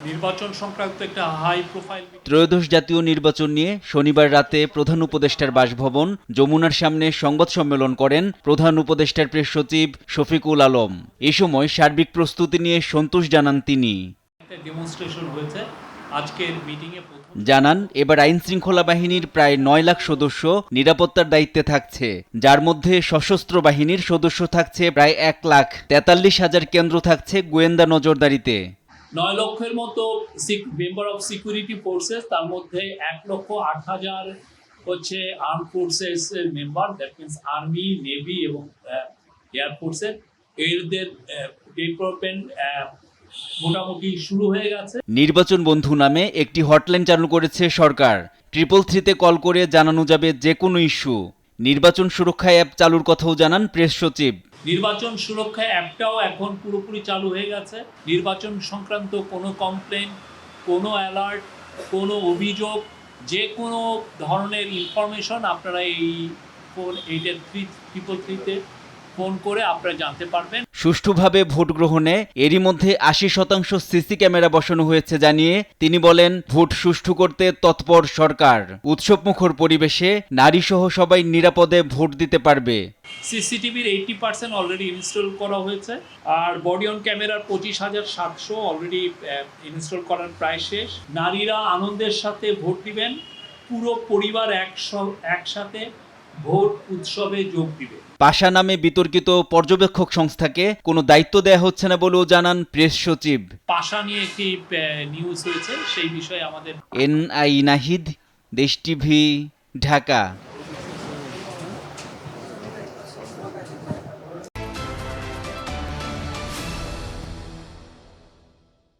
নির্বাচন সংক্রান্ত একটা হাই প্রোফাইল ত্রয়োদশ জাতীয় নির্বাচন নিয়ে শনিবার রাতে প্রধান উপদেষ্টার বাসভবন যমুনার সামনে সংবাদ সম্মেলন করেন প্রধান উপদেষ্টার প্রেস সচিব শফিকুল আলম। এ সময় সার্বিক প্রস্তুতি নিয়ে সন্তোষ জানান তিনি। ডেমনস্ট্রেশন হয়েছে আজকের মিটিংয়ে। জানান, এবার আইনশৃঙ্খলা বাহিনীর প্রায় ৯ লাখ সদস্য নিরাপত্তার দায়িত্বে থাকছে, যার মধ্যে সশস্ত্র বাহিনীর সদস্য থাকছে প্রায় ১,৪৩,০০০ কেন্দ্র থাকছে গোয়েন্দা নজরদারিতে। ৯ লক্ষের মতো মেম্বার অফ সিকিউরিটি ফোর্সেস, তার মধ্যে ১,০৮,০০০ হচ্ছে arm forces member, that means army, navy এবং এয়ারফোর্সের। এদের ডেভেলপমেন্ট মোটামুটি শুরু হয়ে গেছে। নির্বাচন বন্ধু নামে একটি হটলাইন চালু করেছে সরকার। 333-তে কল করে জানানো যাবে যে কোনো ইস্যু। নির্বাচন সুরক্ষা অ্যাপ চালুর কথাও জানান প্রেস সচিব। নির্বাচন সুরক্ষা অ্যাপটাও এখন পুরোপুরি চালু হয়ে গেছে। নির্বাচন সংক্রান্ত কোনো কমপ্লেন, কোনো অ্যালার্ট, কোনো অভিযোগ, যে কোনো ধরনের ইনফরমেশন আপনারা এই ফোন 833-তে ফোন করে আপনারা জানতে পারবেন। সুষ্ঠুভাবে ভোট গ্রহণে এরই মধ্যে ৮০% সিসি ক্যামেরা বসানো হয়েছে জানিয়ে তিনি বলেন, ভোট সুষ্ঠু করতে তৎপর সরকার। উৎসবমুখর পরিবেশে নারীসহ সবাই নিরাপদে ভোট দিতে পারবে। সিসিটিভির 80% অলরেডি ইনস্টল করা হয়েছে, আর বডি অন ক্যামেরার 25,700 অলরেডি ইনস্টল করার প্রায় শেষ। নারীরা আনন্দের সাথে ভোট দিবেন, পুরো পরিবার একসাথে ভোট উৎসবে যোগ দিবে। পাশা নামে বিতর্কিত পর্যবেক্ষক সংস্থাকে কোনো দায়িত্ব দেয়া হচ্ছে না বলেও জানান প্রেস সচিব। পাশা নিয়ে একটি নিউজ হয়েছে, সেই বিষয়ে আমাদের। NI নাহিদ, দেশ টিভি, ঢাকা।